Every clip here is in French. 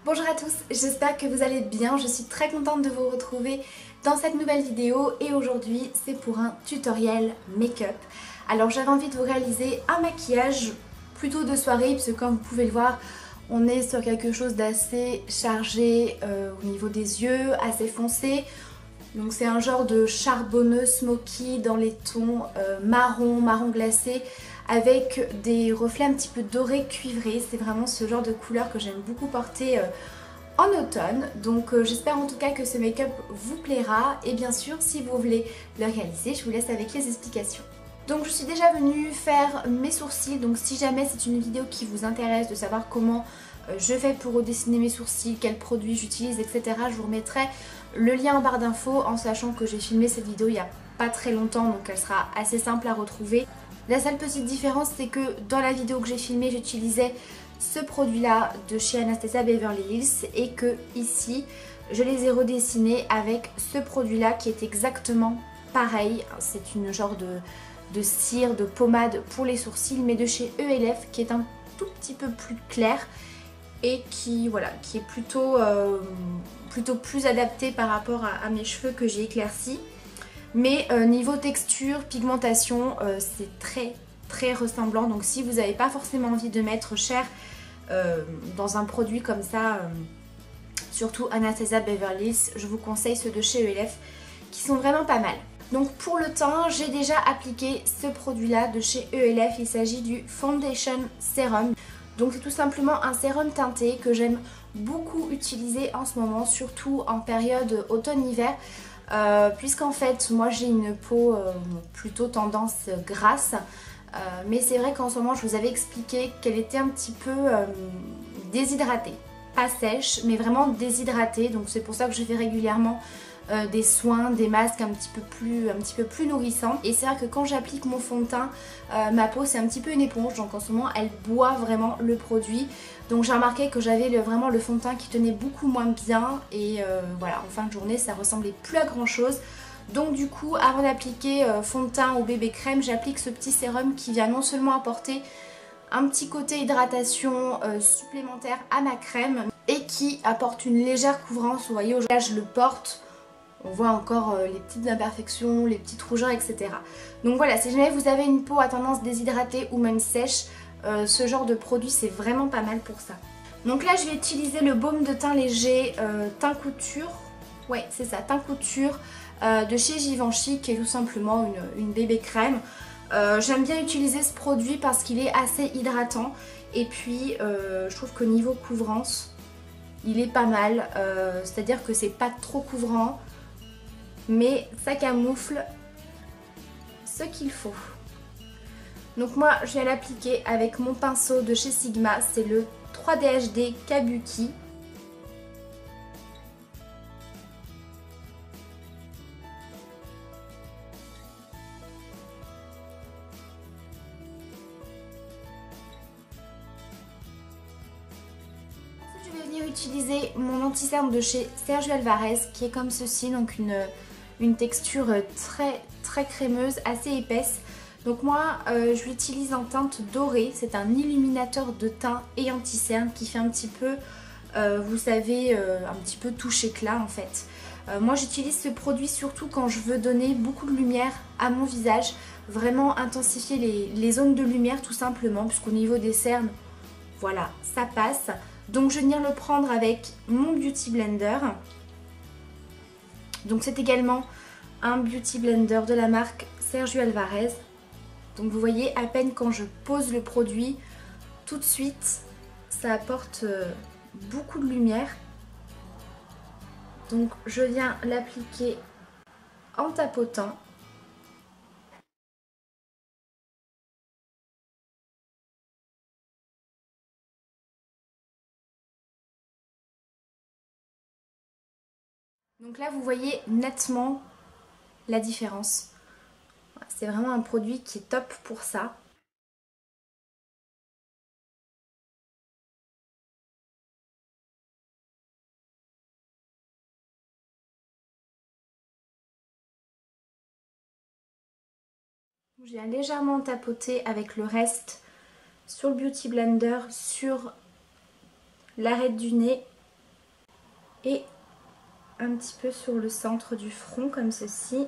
Bonjour à tous, j'espère que vous allez bien, je suis très contente de vous retrouver dans cette nouvelle vidéo et aujourd'hui c'est pour un tutoriel make-up. Alors j'avais envie de vous réaliser un maquillage plutôt de soirée puisque comme vous pouvez le voir on est sur quelque chose d'assez chargé au niveau des yeux, assez foncé. Donc c'est un genre de charbonneux smoky dans les tons marron glacé avec des reflets un petit peu dorés cuivrés. C'est vraiment ce genre de couleur que j'aime beaucoup porter en automne. Donc j'espère en tout cas que ce make-up vous plaira et bien sûr si vous voulez le réaliser, je vous laisse avec les explications. Donc je suis déjà venue faire mes sourcils, donc si jamais c'est une vidéo qui vous intéresse de savoir comment je fais pour redessiner mes sourcils, quels produits j'utilise, etc. je vous remettrai le lien en barre d'infos en sachant que j'ai filmé cette vidéo il n'y a pas très longtemps donc elle sera assez simple à retrouver. La seule petite différence c'est que dans la vidéo que j'ai filmée j'utilisais ce produit là de chez Anastasia Beverly Hills et que ici je les ai redessinés avec ce produit là qui est exactement pareil. C'est une genre de cire, de pommade pour les sourcils mais de chez ELF qui est un tout petit peu plus clair et qui, voilà, qui est plutôt plus adapté par rapport à mes cheveux que j'ai éclaircis. Mais niveau texture, pigmentation, c'est très ressemblant. Donc si vous n'avez pas forcément envie de mettre cher dans un produit comme ça, surtout Anastasia Beverly Hills, je vous conseille ceux de chez ELF qui sont vraiment pas mal. Donc pour le teint, j'ai déjà appliqué ce produit là de chez ELF, il s'agit du Foundation Serum. Donc c'est tout simplement un sérum teinté que j'aime beaucoup utiliser en ce moment, surtout en période automne-hiver, puisqu'en fait moi j'ai une peau plutôt tendance grasse, mais c'est vrai qu'en ce moment je vous avais expliqué qu'elle était un petit peu déshydratée, pas sèche mais vraiment déshydratée, donc c'est pour ça que je fais régulièrement des soins, des masques un petit peu plus nourrissants. Et c'est vrai que quand j'applique mon fond de teint, ma peau c'est un petit peu une éponge, donc en ce moment elle boit vraiment le produit. Donc j'ai remarqué que j'avais vraiment le fond de teint qui tenait beaucoup moins bien et voilà, en fin de journée ça ressemblait plus à grand chose. Donc du coup avant d'appliquer fond de teint ou bébé crème, j'applique ce petit sérum qui vient non seulement apporter un petit côté hydratation supplémentaire à ma crème et qui apporte une légère couvrance. Vous voyez, là je le porte, on voit encore les petites imperfections, les petites rougeurs, etc. Donc voilà, si jamais vous avez une peau à tendance déshydratée ou même sèche, ce genre de produit c'est vraiment pas mal pour ça. Donc là je vais utiliser le baume de teint léger Teint Couture, ouais c'est ça, Teint Couture de chez Givenchy qui est tout simplement une bébé crème. J'aime bien utiliser ce produit parce qu'il est assez hydratant et puis je trouve qu'au niveau couvrance il est pas mal, c'est-à-dire que c'est pas trop couvrant mais ça camoufle ce qu'il faut. Donc moi je vais l'appliquer avec mon pinceau de chez Sigma, c'est le 3D HD Kabuki. Ensuite je vais venir utiliser mon anti-cerne de chez Sergio Alvarez qui est comme ceci, donc une texture très crémeuse, assez épaisse. Donc moi je l'utilise en teinte dorée, c'est un illuminateur de teint et anti-cerne qui fait un petit peu, vous savez, un petit peu touche éclat en fait. Moi j'utilise ce produit surtout quand je veux donner beaucoup de lumière à mon visage, vraiment intensifier les zones de lumière tout simplement, puisqu'au niveau des cernes, voilà, ça passe. Donc je vais venir le prendre avec mon Beauty Blender. Donc c'est également un Beauty Blender de la marque Sergio Alvarez. Donc vous voyez à peine quand je pose le produit, tout de suite ça apporte beaucoup de lumière. Donc je viens l'appliquer en tapotant. Donc là vous voyez nettement la différence. C'est vraiment un produit qui est top pour ça. Je viens légèrement tapoter avec le reste sur le Beauty Blender, sur l'arête du nez et un petit peu sur le centre du front comme ceci.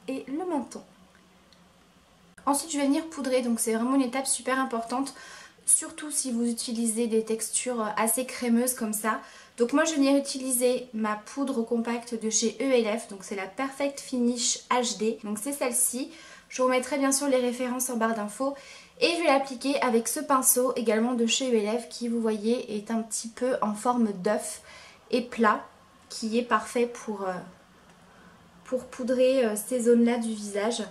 Et le menton. Ensuite je vais venir poudrer, donc c'est vraiment une étape super importante, surtout si vous utilisez des textures assez crémeuses comme ça. Donc moi je vais venir utiliser ma poudre compacte de chez ELF, donc c'est la Perfect Finish HD, donc c'est celle-ci. Je vous remettrai bien sûr les références en barre d'infos. Et je vais l'appliquer avec ce pinceau également de chez ELF qui, vous voyez, est un petit peu en forme d'œuf et plat, qui est parfait pour poudrer ces zones-là du visage.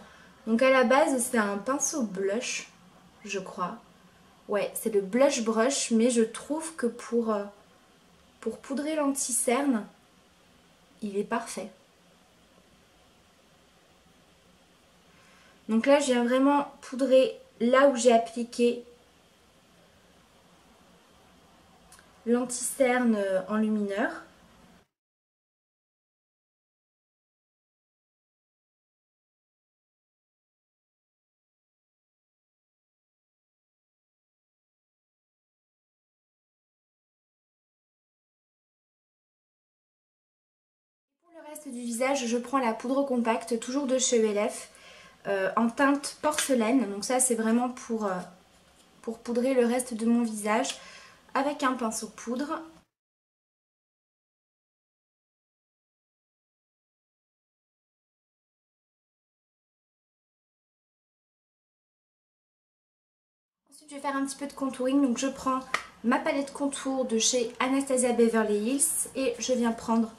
Donc à la base c'est un pinceau blush, je crois. Ouais, c'est le blush brush, mais je trouve que pour poudrer l'anti-cerne, il est parfait. Donc là je viens vraiment poudrer là où j'ai appliqué l'anti-cerne en lumineur. Pour le reste du visage, je prends la poudre compacte, toujours de chez ELF, en teinte porcelaine. Donc ça c'est vraiment pour poudrer le reste de mon visage avec un pinceau poudre. Ensuite je vais faire un petit peu de contouring, donc je prends ma palette contour de chez Anastasia Beverly Hills et je viens prendre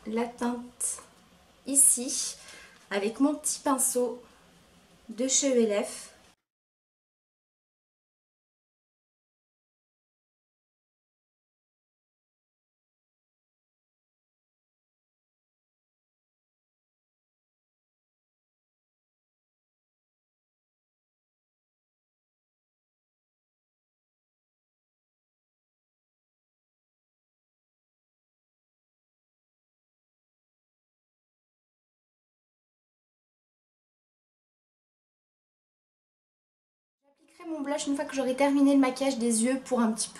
la teinte ici avec mon petit pinceau de chez ELF. J'appliquerai mon blush une fois que j'aurai terminé le maquillage des yeux pour un petit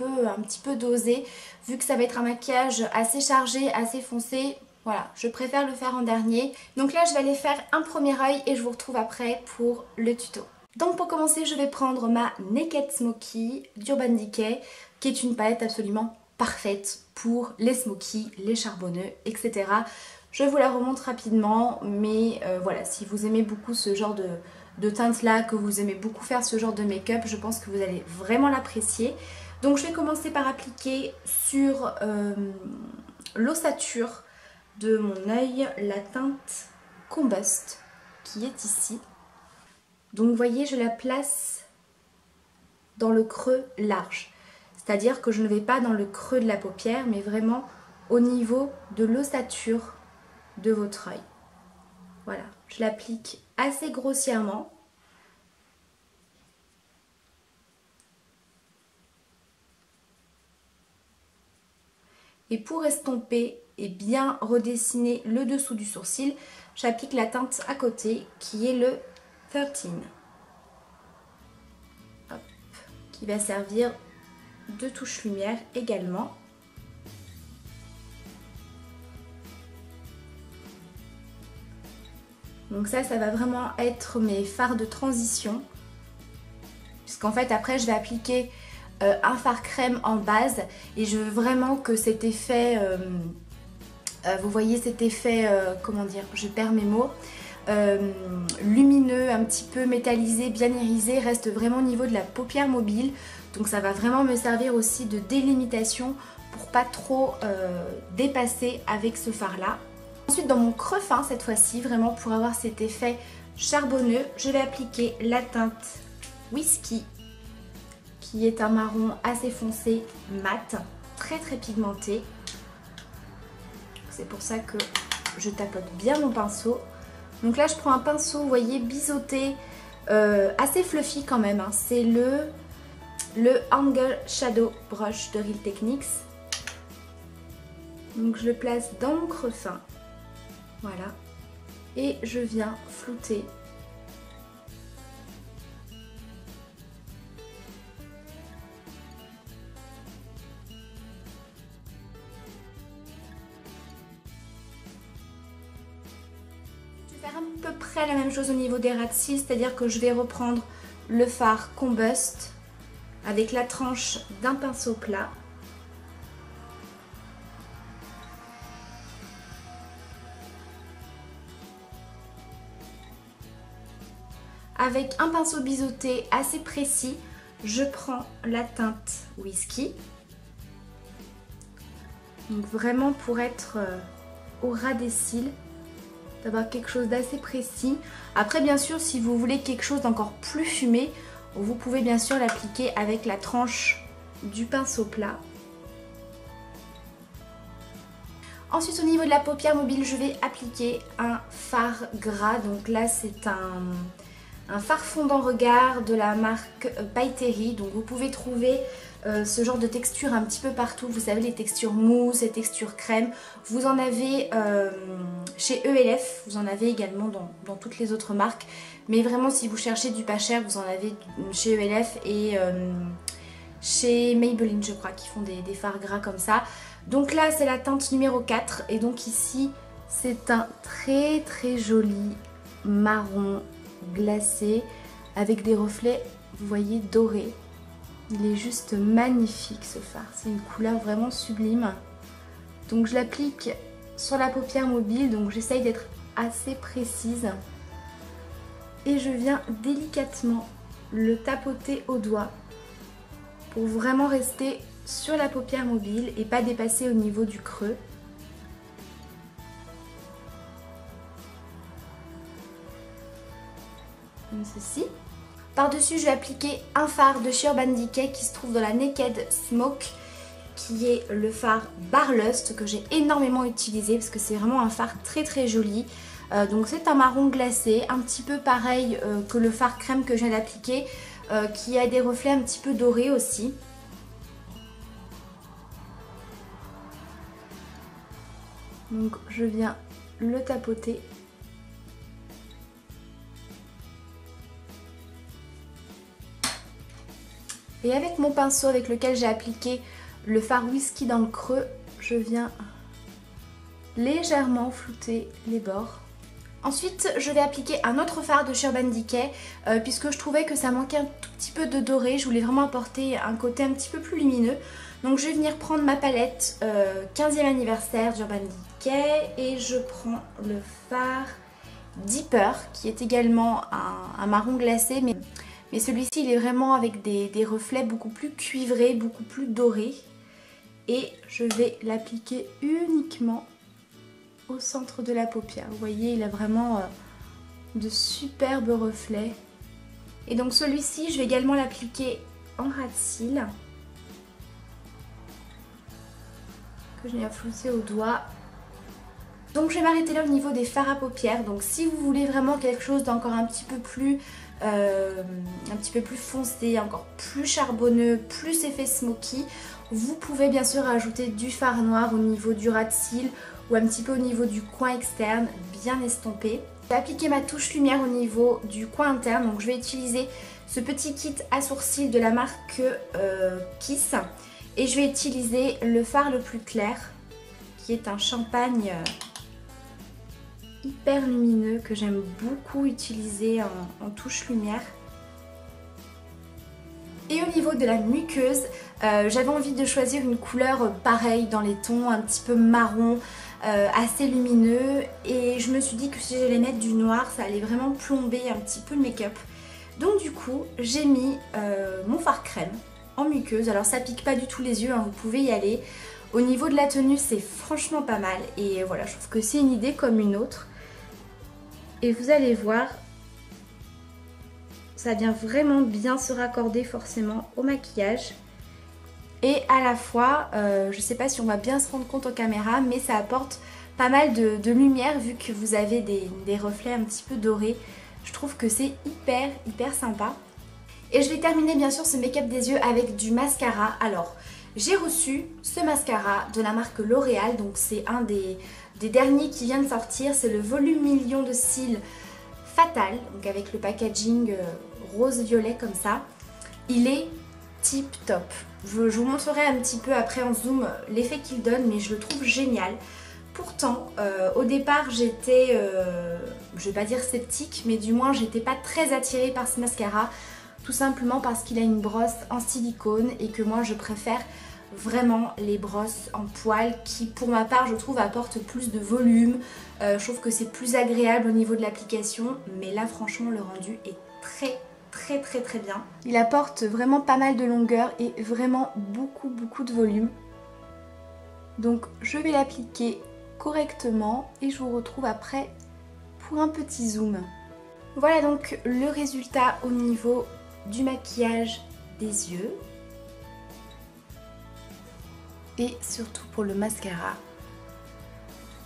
peu doser. Vu que ça va être un maquillage assez chargé, assez foncé, voilà, je préfère le faire en dernier. Donc là je vais aller faire un premier œil et je vous retrouve après pour le tuto. Donc pour commencer je vais prendre ma Naked Smoky d'Urban Decay, qui est une palette absolument parfaite pour les smokies, les charbonneux, etc. Je vous la remonte rapidement, mais voilà, si vous aimez beaucoup ce genre de teinte là, que vous aimez beaucoup faire ce genre de make-up, je pense que vous allez vraiment l'apprécier. Donc je vais commencer par appliquer sur l'ossature de mon œil la teinte Combust qui est ici. Donc vous voyez, je la place dans le creux large, c'est-à-dire que je ne vais pas dans le creux de la paupière mais vraiment au niveau de l'ossature de votre œil. Voilà, je l'applique assez grossièrement. Et pour estomper et bien redessiner le dessous du sourcil, j'applique la teinte à côté qui est le 13. Hop, qui va servir de touche lumière également. Donc ça va vraiment être mes fards de transition. Puisqu'en fait après je vais appliquer un fard crème en base. Et je veux vraiment que cet effet, vous voyez cet effet, comment dire, je perds mes mots, lumineux, un petit peu métallisé, bien irisé, reste vraiment au niveau de la paupière mobile. Donc ça va vraiment me servir aussi de délimitation pour pas trop dépasser avec ce fard là. Ensuite dans mon creux fin cette fois-ci, vraiment pour avoir cet effet charbonneux, je vais appliquer la teinte Whisky qui est un marron assez foncé, mat, très pigmenté. C'est pour ça que je tapote bien mon pinceau. Donc là je prends un pinceau, vous voyez, biseauté, assez fluffy quand même, hein. C'est le Angle Shadow Brush de Real Techniques. Donc je le place dans mon creux fin. Voilà. Et je viens flouter . Faire à peu près la même chose au niveau des ras de cils, c'est-à-dire que je vais reprendre le fard Combust avec la tranche d'un pinceau plat. Avec un pinceau biseauté assez précis, je prends la teinte Whisky. Donc vraiment pour être au ras des cils, d'avoir quelque chose d'assez précis. Après bien sûr si vous voulez quelque chose d'encore plus fumé, vous pouvez bien sûr l'appliquer avec la tranche du pinceau plat. Ensuite au niveau de la paupière mobile, je vais appliquer un fard gras. Donc là c'est un fard fondant regard de la marque By Terry. Donc vous pouvez trouver ce genre de texture un petit peu partout. Vous savez, les textures mousse, les textures crème. Vous en avez chez ELF, vous en avez également dans toutes les autres marques. Mais vraiment si vous cherchez du pas cher, vous en avez chez ELF et chez Maybelline je crois, qui font des fards gras comme ça. Donc là c'est la teinte numéro 4 et donc ici c'est un très très joli marron glacé avec des reflets, vous voyez, dorés. Il est juste magnifique ce fard, c'est une couleur vraiment sublime. Donc je l'applique sur la paupière mobile, donc j'essaye d'être assez précise. Et je viens délicatement le tapoter au doigt pour vraiment rester sur la paupière mobile et pas dépasser au niveau du creux. Comme ceci. Par-dessus, je vais appliquer un fard de chez Urban Decay qui se trouve dans la Naked Smoke, qui est le fard Barlust que j'ai énormément utilisé parce que c'est vraiment un fard très très joli. Donc c'est un marron glacé, un petit peu pareil que le fard crème que je viens d'appliquer, qui a des reflets un petit peu dorés aussi. Donc je viens le tapoter. Et avec mon pinceau avec lequel j'ai appliqué le fard Whisky dans le creux, je viens légèrement flouter les bords. Ensuite, je vais appliquer un autre fard de chez Urban Decay puisque je trouvais que ça manquait un tout petit peu de doré. Je voulais vraiment apporter un côté un petit peu plus lumineux. Donc je vais venir prendre ma palette 15e anniversaire d'Urban Decay et je prends le fard Deeper qui est également un marron glacé, mais celui-ci il est vraiment avec des reflets beaucoup plus cuivrés, beaucoup plus dorés. Et je vais l'appliquer uniquement au centre de la paupière. Vous voyez, il a vraiment de superbes reflets. Et donc celui-ci, je vais également l'appliquer en ras de cils, que je viens flouter au doigt. Donc je vais m'arrêter là au niveau des fards à paupières. Donc si vous voulez vraiment quelque chose d'encore un petit peu plus foncé, encore plus charbonneux, plus effet smoky, vous pouvez bien sûr ajouter du fard noir au niveau du ras de cils ou un petit peu au niveau du coin externe, bien estompé. Je vais appliquer ma touche lumière au niveau du coin interne, donc je vais utiliser ce petit kit à sourcils de la marque Kiss et je vais utiliser le fard le plus clair qui est un champagne hyper lumineux que j'aime beaucoup utiliser en touche lumière. Et au niveau de la muqueuse, j'avais envie de choisir une couleur pareille dans les tons, un petit peu marron, assez lumineux. Et je me suis dit que si j'allais mettre du noir, ça allait vraiment plomber un petit peu le make-up. Donc du coup, j'ai mis mon fard crème en muqueuse. Alors ça pique pas du tout les yeux, hein, vous pouvez y aller. Au niveau de la tenue, c'est franchement pas mal. Et voilà, je trouve que c'est une idée comme une autre. Et vous allez voir, ça vient vraiment bien se raccorder forcément au maquillage. Et à la fois, je sais pas si on va bien se rendre compte en caméra, mais ça apporte pas mal de lumière vu que vous avez des reflets un petit peu dorés. Je trouve que c'est hyper sympa. Et je vais terminer bien sûr ce make-up des yeux avec du mascara. Alors, j'ai reçu ce mascara de la marque L'Oréal, donc c'est un des derniers qui vient de sortir. C'est le volume million de cils Fatal, donc avec le packaging rose-violet comme ça. Il est tip top. Je vous montrerai un petit peu après en zoom l'effet qu'il donne, mais je le trouve génial. Pourtant, au départ j'étais, je vais pas dire sceptique, mais du moins j'étais pas très attirée par ce mascara. Tout simplement parce qu'il a une brosse en silicone et que moi je préfère vraiment les brosses en poil qui pour ma part je trouve apportent plus de volume. Je trouve que c'est plus agréable au niveau de l'application, mais là franchement le rendu est très bien. Il apporte vraiment pas mal de longueur et vraiment beaucoup de volume. Donc je vais l'appliquer correctement et je vous retrouve après pour un petit zoom. Voilà donc le résultat au niveau du maquillage des yeux. Et surtout pour le mascara,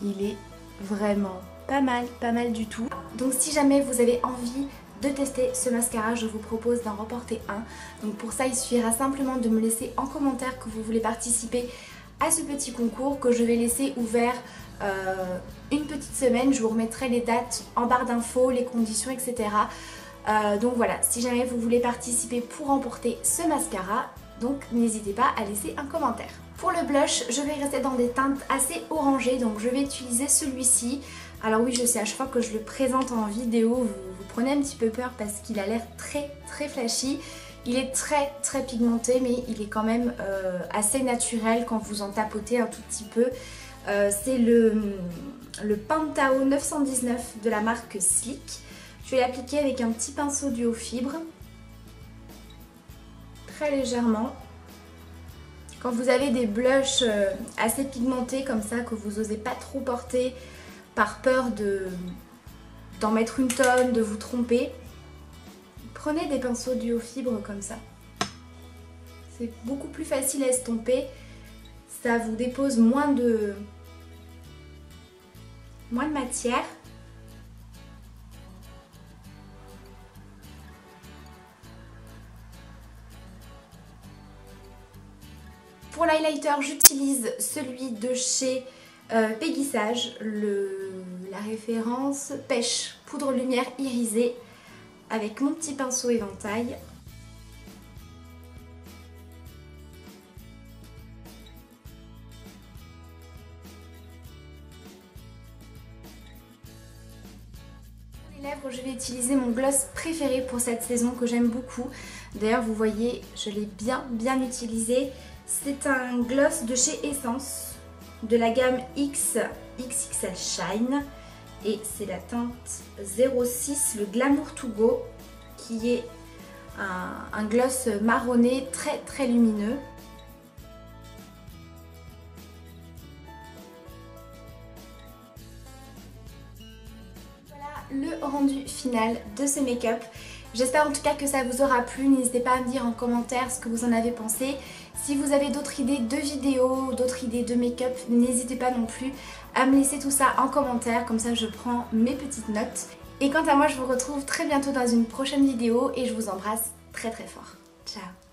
il est vraiment pas mal du tout. Donc si jamais vous avez envie de tester ce mascara, je vous propose d'en remporter un. Donc pour ça il suffira simplement de me laisser en commentaire que vous voulez participer à ce petit concours que je vais laisser ouvert une petite semaine. Je vous remettrai les dates en barre d'infos, les conditions, etc. Donc voilà, si jamais vous voulez participer pour remporter ce mascara, donc n'hésitez pas à laisser un commentaire. Pour le blush, je vais rester dans des teintes assez orangées, donc je vais utiliser celui-ci. Alors oui, je sais, à chaque fois que je le présente en vidéo, vous prenez un petit peu peur parce qu'il a l'air très flashy. Il est très pigmenté, mais il est quand même assez naturel quand vous en tapotez un tout petit peu. C'est le Pantao 919 de la marque Sleek. Je vais l'appliquer avec un petit pinceau duo fibre, très légèrement. Quand vous avez des blushs assez pigmentés comme ça, que vous n'osez pas trop porter par peur d'en mettre une tonne, de vous tromper, prenez des pinceaux duo fibre comme ça. C'est beaucoup plus facile à estomper, ça vous dépose moins de matière. Pour l'highlighter, j'utilise celui de chez Peggy Sage, la référence Pêche Poudre Lumière Irisée, avec mon petit pinceau éventail. Pour les lèvres, je vais utiliser mon gloss préféré pour cette saison que j'aime beaucoup. D'ailleurs, vous voyez, je l'ai bien utilisé. C'est un gloss de chez Essence, de la gamme XXL Shine. Et c'est la teinte 06, le Glamour to Go, qui est un gloss marronné très lumineux. Voilà le rendu final de ce make-up. J'espère en tout cas que ça vous aura plu. N'hésitez pas à me dire en commentaire ce que vous en avez pensé. Si vous avez d'autres idées de vidéos, d'autres idées de make-up, n'hésitez pas non plus à me laisser tout ça en commentaire. Comme ça je prends mes petites notes. Et quant à moi, je vous retrouve très bientôt dans une prochaine vidéo et je vous embrasse très fort. Ciao!